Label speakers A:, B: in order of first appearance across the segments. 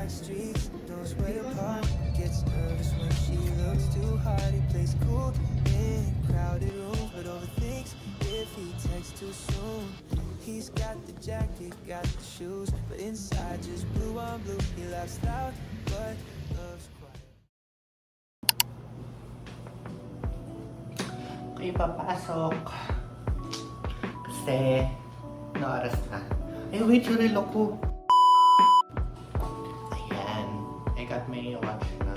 A: back streets, knows where to park. Gets nervous when she looks too hard. He plays cool in crowded rooms, but overthinks if he texts too soon. He's got the jacket, got the shoes, but inside just blue on blue. He laughs loud, but loves quiet.
B: Okay, papasok. Kasi, no oras na. Eh, wait, yung relo ko. Ayan. I got my watch na.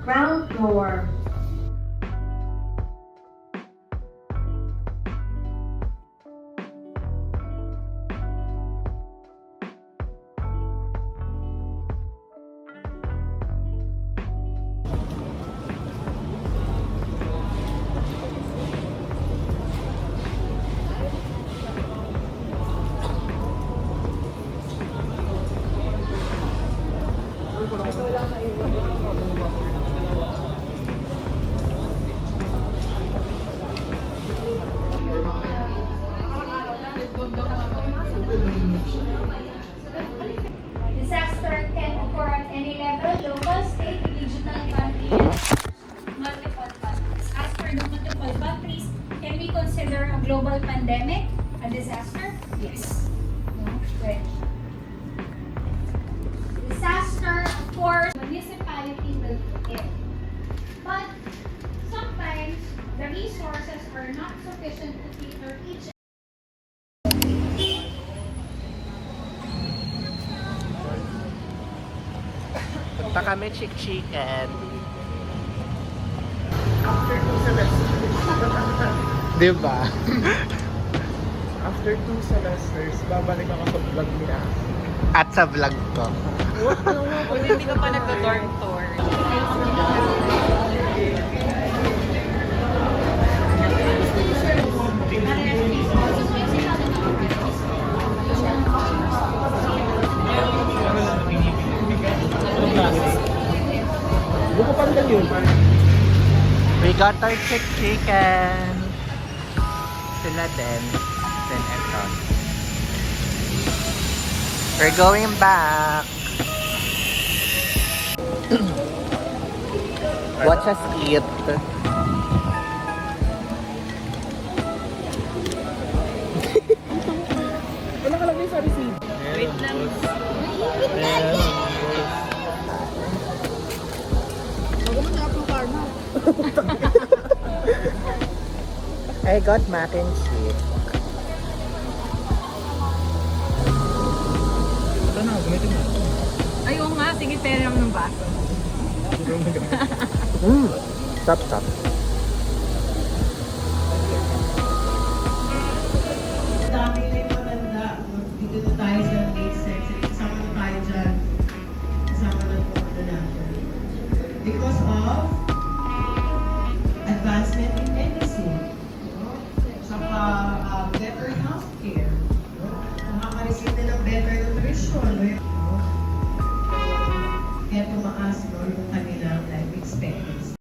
C: Ground floor.
D: Disaster can occur at any level, local, state, regional, country, multiple countries. As per the multiple countries, can we consider a global pandemic a disaster? Yes. No? Right. Disaster, of course, municipality will kick in. But sometimes the resources are not sufficient to cater each.
B: Punta kami Chick-Chicken.
E: After 2 semesters.
B: Diba?
E: After 2 semesters, babalik ako sa vlog ni Ash.
B: At sa vlog ko.
F: Hindi ka pa nagda-dorm tour.
E: Buko pa rin yun.
B: We got our Chick-Chicken. Sila din. Then ito. We're going back. Watch us eat.
E: Ano nakalagay sa receipt?
F: Wait lang.
B: I got mac and cheese.
E: Ito na, gamitin mo.
F: Ayun nga, sige, pera ng baso.
B: Stop, stop.
G: Dami na yung matanda. Dito na tayo sa late sex. Kasama na tayo dyan. Kasama na po na natin. Because of advancement in medicine. Saka better healthcare. Nakaka-receive na ng better nutrition. Kaya tumaas yung kanilang life expectancy.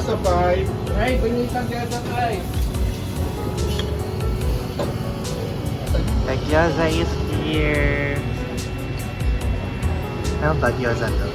E: sa 5. Right, we need some gas at 5.
B: The gyoza is here. Ano ba gyoza to?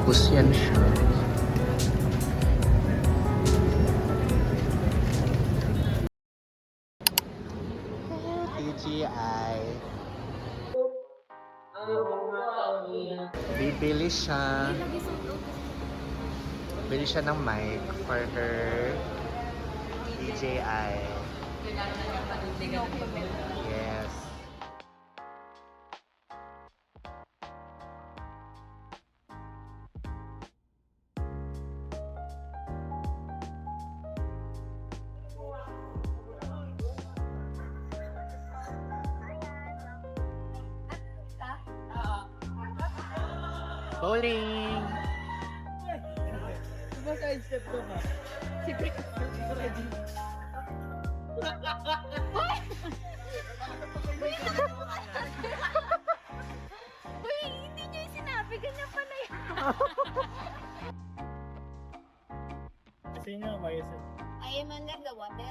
B: Tapos yan siya. TGI. Bibili siya. Bili siya ng mic for her DJI. Yes. Bowling!
F: Side-step ko ba? Si Chris.
D: Uy, hindi niyo yung sinabi. Ganyan pala yun.
E: Sino ang mayos?
D: I am under the water.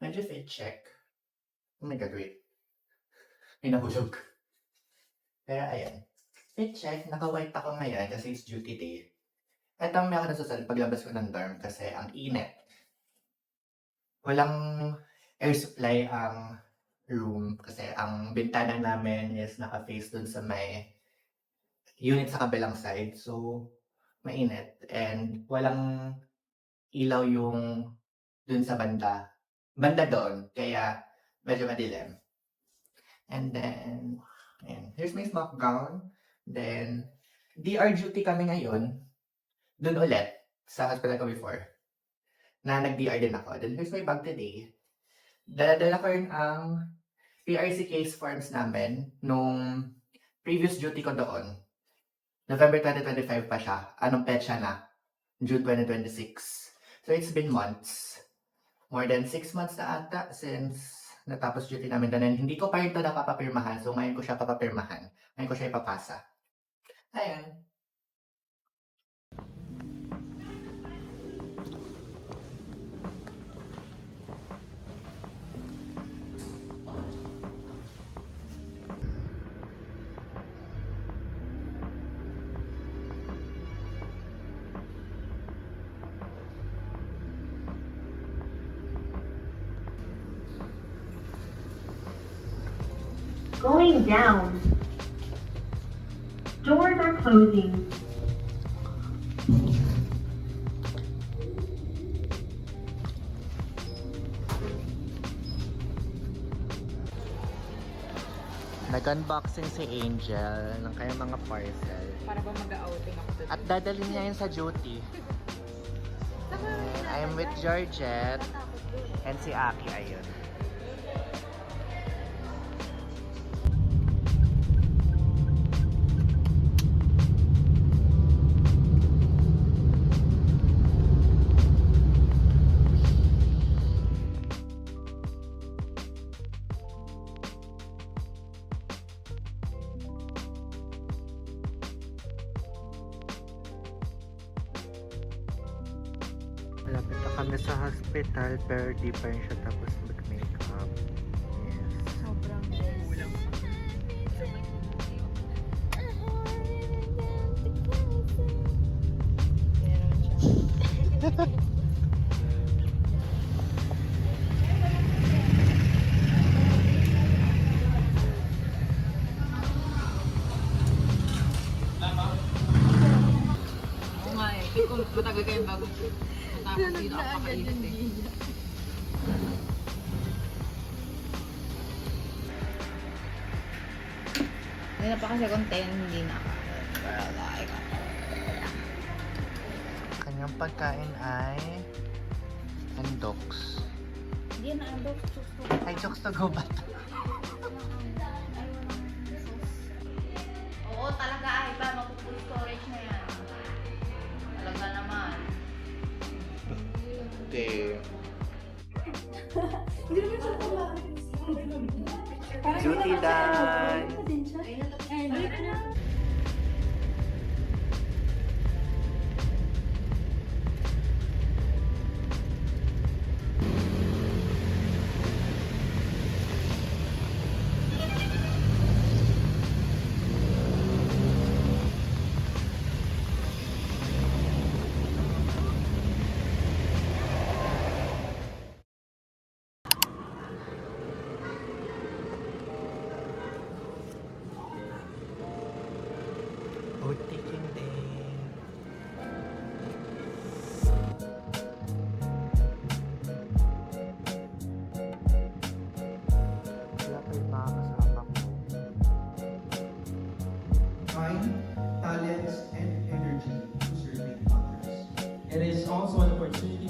B: Medyo fit check. Oh my God, wait. May nahulog. Pero ayan. Fit check. Naka-white ako ngayon kasi it's duty day. At may ako nasusal paglabas ko ng dorm kasi ang init. Walang air supply ang room kasi ang bintana namin is naka-face dun sa may unit sa kabilang side. So, mainit. And walang ilaw yung dun sa banda doon, kaya medyo madilim. And then, ayan, here's my smock gown. Then, DR duty kami ngayon. Doon ulit, sa hospital ko before. Na nag-DR din ako. Then, here's my bag today. Dala ko rin ang PRC case forms namin nung previous duty ko doon. November 2025 pa siya. Anong petsa na? June 2026. So, it's been months. More than 6 months na ata since natapos duty namin doon. And hindi ko pa rin ito napapapirmahan. So, ngayon ko siya papapirmahan. Ngayon ko siya ipapasa. Ayan.
C: Going down. Doors are closing.
B: Nag-unboxing si Angel ng kanyang mga parcel.
F: Para ba mag-outing ako today?
B: At dadalhin niya yun sa duty. And I'm with Georgette. And si Aki, ayun. Malapit na kami sa hospital pero di pa rin siya tapos mag-makeup. Yes.
F: Sobrang kulang. Meron siya. Matapos dito ako kakainit eh. Hindi na pa kasi content, hindi na ako. Pero like,
B: Kanyang pagkain ay endox.
D: Hindi na andok.
B: Ay, jokes to go ba?
F: oo talaga ay ba, mapupull storage na yan. Talaga naman.
B: Hindi.
D: Cutie
B: Dan! Butikin din. Wala pa yung mga kasama ko.
H: Time, talents, and energy to serving others. It is also an opportunity